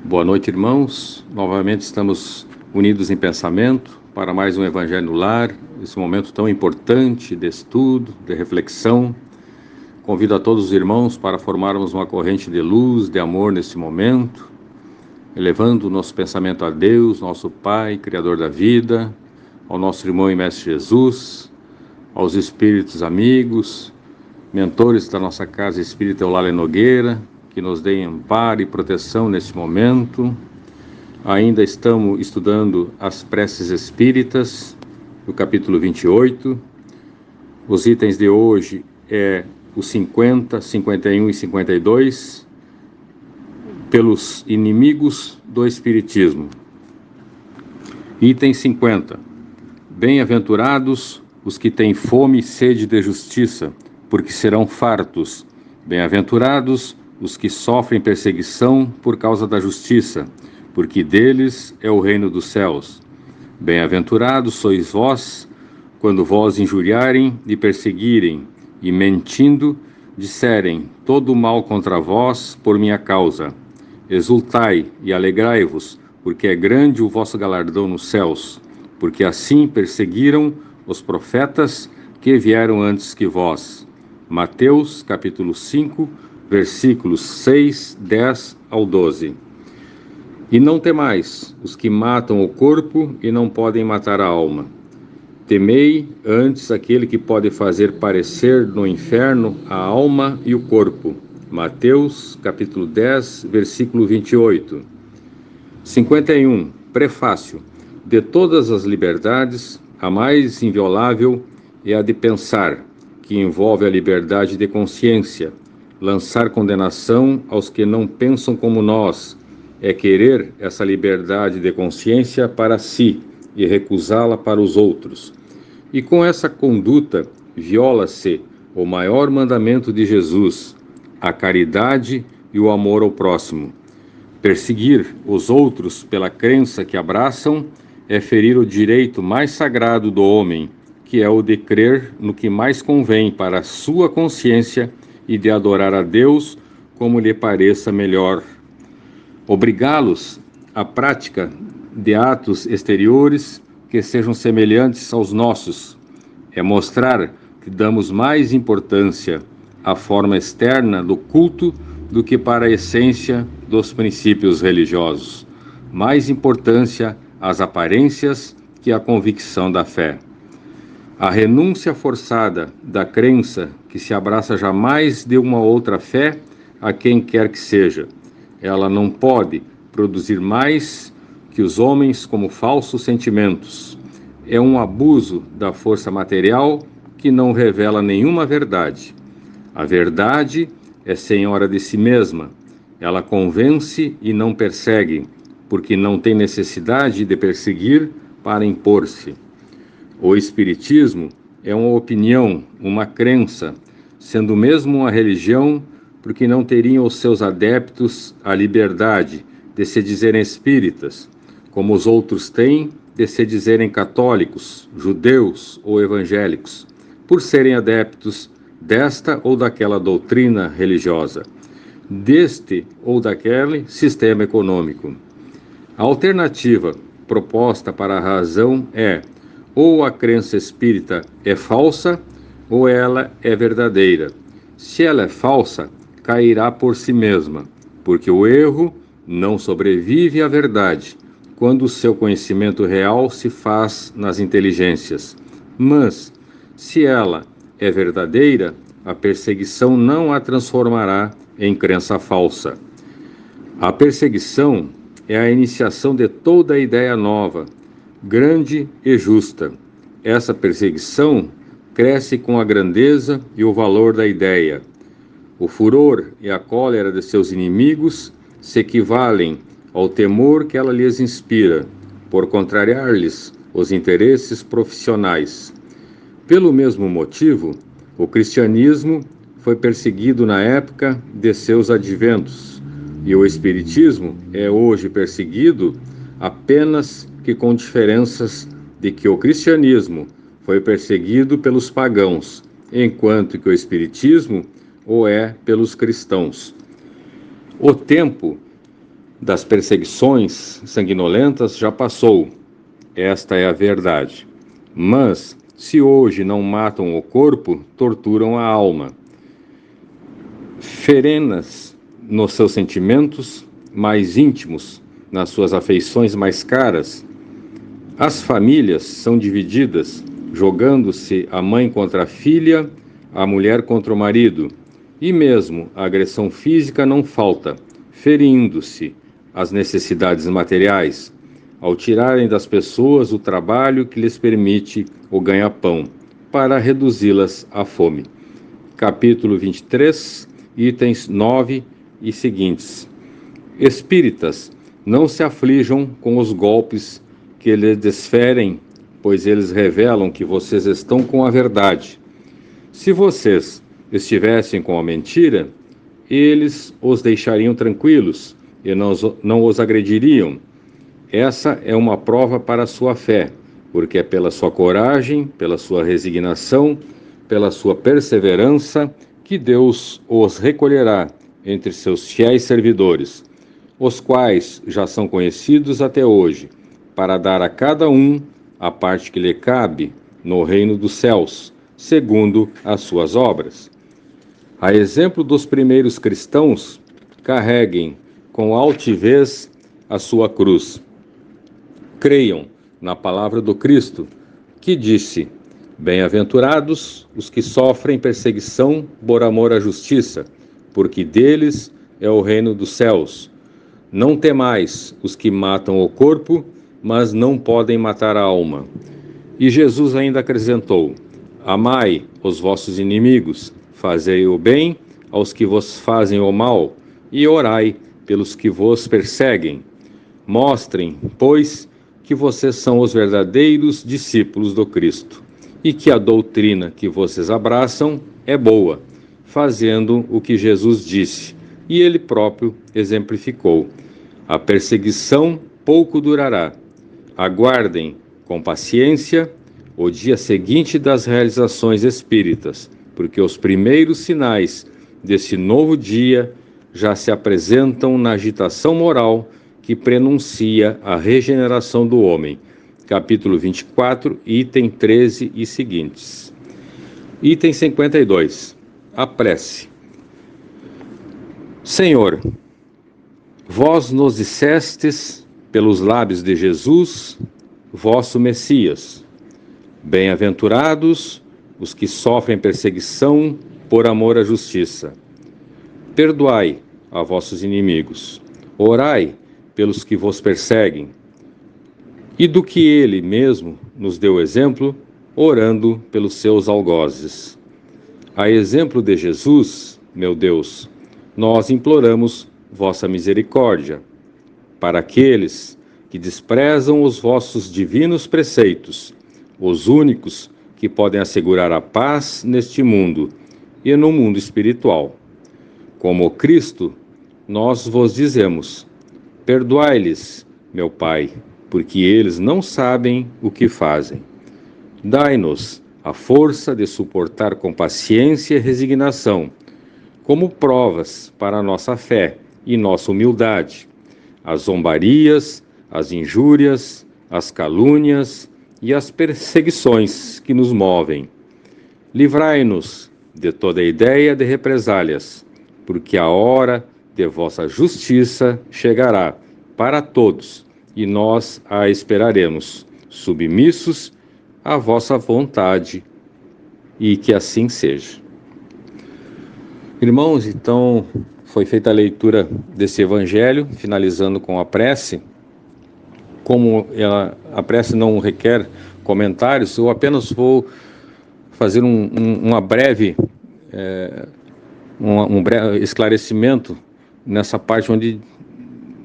Boa noite, irmãos. Novamente estamos unidos em pensamento para mais um Evangelho no Lar, esse momento tão importante de estudo, de reflexão. Convido a todos os irmãos para formarmos uma corrente de luz, de amor nesse momento, elevando o nosso pensamento a Deus, nosso Pai, Criador da vida, ao nosso irmão e Mestre Jesus, aos espíritos amigos, mentores da nossa casa espírita Eulália Nogueira, que nos deem amparo e proteção nesse momento. Ainda estamos estudando as preces espíritas, no capítulo 28. Os itens de hoje é os 50, 51 e 52, pelos inimigos do Espiritismo. Item 50. Bem-aventurados os que têm fome e sede de justiça, porque serão fartos. Bem-aventurados os que sofrem perseguição por causa da justiça, porque deles é o reino dos céus. Bem-aventurados sois vós, quando vós injuriarem e perseguirem, e mentindo, disserem todo o mal contra vós por minha causa. Exultai e alegrai-vos, porque é grande o vosso galardão nos céus, porque assim perseguiram os profetas que vieram antes que vós. Mateus, capítulo 5, versículos 6, 10 ao 12. E não temais os que matam o corpo e não podem matar a alma. Temei antes aquele que pode fazer parecer no inferno a alma e o corpo. Mateus, capítulo 10, versículo 28. 51. Prefácio. De todas as liberdades, a mais inviolável é a de pensar, que envolve a liberdade de consciência. Lançar condenação aos que não pensam como nós é querer essa liberdade de consciência para si e recusá-la para os outros. E com essa conduta viola-se o maior mandamento de Jesus, a caridade e o amor ao próximo. Perseguir os outros pela crença que abraçam é ferir o direito mais sagrado do homem, que é o de crer no que mais convém para a sua consciência e de adorar a Deus como lhe pareça melhor. Obrigá-los à prática de atos exteriores que sejam semelhantes aos nossos é mostrar que damos mais importância à forma externa do culto do que para a essência dos princípios religiosos. Mais importância às aparências que à convicção da fé. A renúncia forçada da crença que se abraça jamais de uma outra fé a quem quer que seja. Ela não pode produzir mais que os homens como falsos sentimentos. É um abuso da força material que não revela nenhuma verdade. A verdade é senhora de si mesma. Ela convence e não persegue, porque não tem necessidade de perseguir para impor-se. O Espiritismo é uma opinião, uma crença, sendo mesmo uma religião, porque não teriam os seus adeptos a liberdade de se dizerem espíritas, como os outros têm de se dizerem católicos, judeus ou evangélicos, por serem adeptos desta ou daquela doutrina religiosa, deste ou daquele sistema econômico. A alternativa proposta para a razão é: ou a crença espírita é falsa, ou ela é verdadeira. Se ela é falsa, cairá por si mesma, porque o erro não sobrevive à verdade, quando o seu conhecimento real se faz nas inteligências. Mas, se ela é verdadeira, a perseguição não a transformará em crença falsa. A perseguição é a iniciação de toda a ideia nova, grande e justa. Essa perseguição cresce com a grandeza e o valor da ideia. O furor e a cólera de seus inimigos se equivalem ao temor que ela lhes inspira, por contrariar-lhes os interesses profissionais. Pelo mesmo motivo, o cristianismo foi perseguido na época de seus adventos, e o espiritismo é hoje perseguido apenas que com diferenças de que o cristianismo foi perseguido pelos pagãos, enquanto que o espiritismo o é pelos cristãos. O tempo das perseguições sanguinolentas já passou. Esta é a verdade. Mas, se hoje não matam o corpo, torturam a alma. Ferenas nos seus sentimentos mais íntimos, nas suas afeições mais caras. As famílias são divididas, jogando-se a mãe contra a filha, a mulher contra o marido. E mesmo a agressão física não falta, ferindo-se as necessidades materiais, ao tirarem das pessoas o trabalho que lhes permite o ganha-pão, para reduzi-las à fome. Capítulo 23, itens 9 e seguintes. Espíritas, não se aflijam com os golpes que lhes desferem, pois eles revelam que vocês estão com a verdade. Se vocês estivessem com a mentira, eles os deixariam tranquilos e não os agrediriam. Essa é uma prova para a sua fé, porque é pela sua coragem, pela sua resignação, pela sua perseverança, que Deus os recolherá entre seus fiéis servidores, os quais já são conhecidos até hoje, para dar a cada um a parte que lhe cabe no reino dos céus, segundo as suas obras. A exemplo dos primeiros cristãos, carreguem com altivez a sua cruz. Creiam na palavra do Cristo, que disse: Bem-aventurados os que sofrem perseguição por amor à justiça, porque deles é o reino dos céus. Não temais os que matam o corpo, mas não podem matar a alma. E Jesus ainda acrescentou: Amai os vossos inimigos, fazei o bem aos que vos fazem o mal, e orai pelos que vos perseguem. Mostrem, pois, que vocês são os verdadeiros discípulos do Cristo, e que a doutrina que vocês abraçam é boa, fazendo o que Jesus disse, e ele próprio exemplificou. A perseguição pouco durará. Aguardem com paciência o dia seguinte das realizações espíritas, porque os primeiros sinais desse novo dia já se apresentam na agitação moral que prenuncia a regeneração do homem. Capítulo 24, item 13 e seguintes. Item 52. A prece. Senhor, vós nos dissestes pelos lábios de Jesus, vosso Messias. Bem-aventurados os que sofrem perseguição por amor à justiça. Perdoai a vossos inimigos. Orai pelos que vos perseguem. E do que ele mesmo nos deu exemplo, orando pelos seus algozes. A exemplo de Jesus, meu Deus, nós imploramos vossa misericórdia, para aqueles que desprezam os vossos divinos preceitos, os únicos que podem assegurar a paz neste mundo e no mundo espiritual. Como Cristo, nós vos dizemos: perdoai-lhes, meu Pai, porque eles não sabem o que fazem. Dai-nos a força de suportar com paciência e resignação, como provas para a nossa fé e nossa humildade, as zombarias, as injúrias, as calúnias e as perseguições que nos movem. Livrai-nos de toda ideia de represálias, porque a hora de vossa justiça chegará para todos, e nós a esperaremos, submissos à vossa vontade, e que assim seja. Irmãos, então foi feita a leitura desse evangelho, finalizando com a prece. Como a prece não requer comentários, eu apenas vou fazer um breve esclarecimento nessa parte onde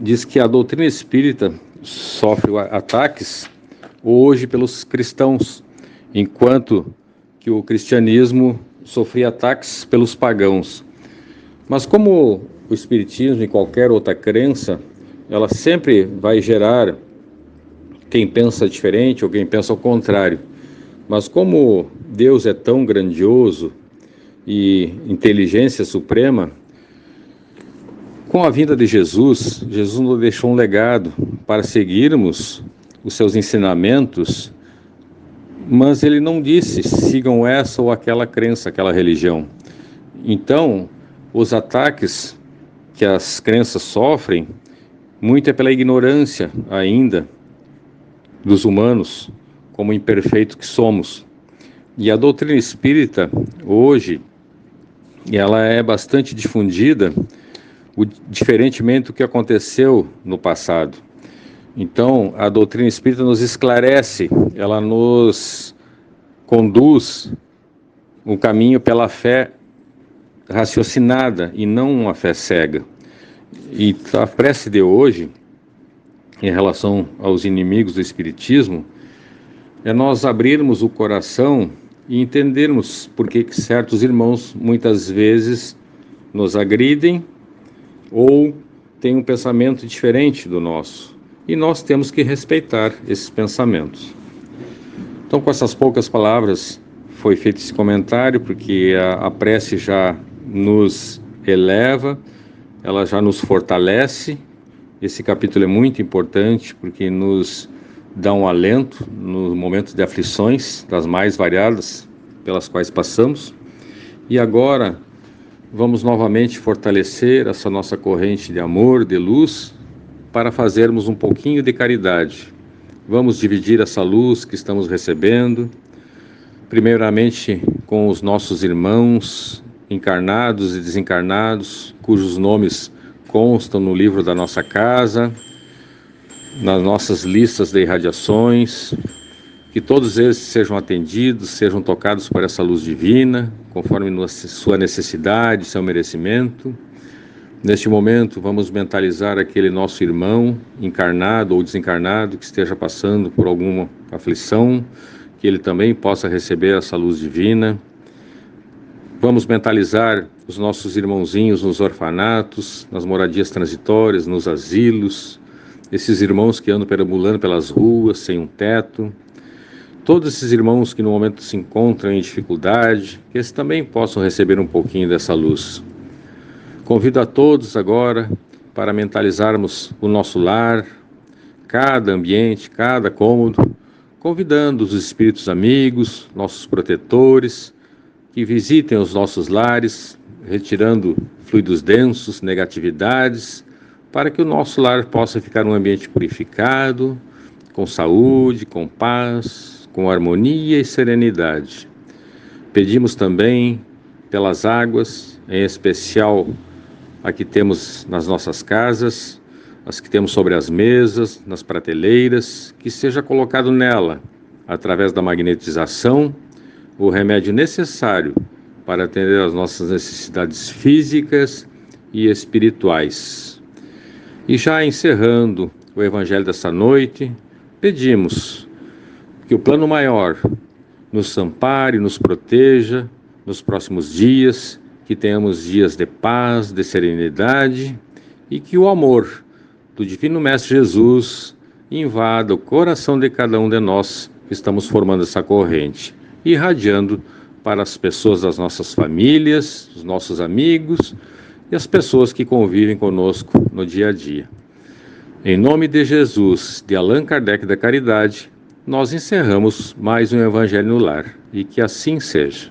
diz que a doutrina espírita sofre ataques hoje pelos cristãos, enquanto que o cristianismo sofria ataques pelos pagãos. Mas como o espiritismo e qualquer outra crença, ela sempre vai gerar quem pensa diferente ou quem pensa ao contrário. Mas como Deus é tão grandioso e inteligência suprema, Com a vinda de Jesus, Jesus nos deixou um legado para seguirmos os seus ensinamentos, mas ele não disse sigam essa ou aquela crença, aquela religião. Então, os ataques que as crenças sofrem, muito é pela ignorância ainda dos humanos, como imperfeito que somos. E a doutrina espírita, hoje, ela é bastante difundida, diferentemente do que aconteceu no passado. Então, a doutrina espírita nos esclarece, ela nos conduz um caminho pela fé raciocinada e não uma fé cega. E a prece de hoje, em relação aos inimigos do espiritismo, é nós abrirmos o coração e entendermos por que certos irmãos muitas vezes nos agridem ou têm um pensamento diferente do nosso. E nós temos que respeitar esses pensamentos. Então, com essas poucas palavras, foi feito esse comentário, porque a prece já nos eleva, ela já nos fortalece. Esse capítulo é muito importante, porque nos dá um alento nos momentos de aflições, das mais variadas pelas quais passamos. E agora, vamos novamente fortalecer essa nossa corrente de amor, de luz, para fazermos um pouquinho de caridade. Vamos dividir essa luz que estamos recebendo, primeiramente com os nossos irmãos encarnados e desencarnados, cujos nomes constam no livro da nossa casa, nas nossas listas de irradiações, que todos eles sejam atendidos, sejam tocados por essa luz divina, conforme sua necessidade, seu merecimento. Neste momento, vamos mentalizar aquele nosso irmão, encarnado ou desencarnado, que esteja passando por alguma aflição, que ele também possa receber essa luz divina. Vamos mentalizar os nossos irmãozinhos nos orfanatos, nas moradias transitórias, nos asilos, esses irmãos que andam perambulando pelas ruas, sem um teto. Todos esses irmãos que no momento se encontram em dificuldade, que eles também possam receber um pouquinho dessa luz. Convido a todos agora para mentalizarmos o nosso lar, cada ambiente, cada cômodo, convidando os espíritos amigos, nossos protetores, que visitem os nossos lares, retirando fluidos densos, negatividades, para que o nosso lar possa ficar um ambiente purificado, com saúde, com paz, com harmonia e serenidade. Pedimos também pelas águas, em especial a que temos nas nossas casas, as que temos sobre as mesas, nas prateleiras, que seja colocado nela, através da magnetização, o remédio necessário para atender às nossas necessidades físicas e espirituais. E já encerrando o Evangelho dessa noite, pedimos que o plano maior nos ampare, nos proteja nos próximos dias, que tenhamos dias de paz, de serenidade e que o amor do Divino Mestre Jesus invada o coração de cada um de nós que estamos formando essa corrente, irradiando para as pessoas das nossas famílias, os nossos amigos e as pessoas que convivem conosco no dia a dia. Em nome de Jesus, de Allan Kardec da Caridade, nós encerramos mais um Evangelho no Lar, e que assim seja.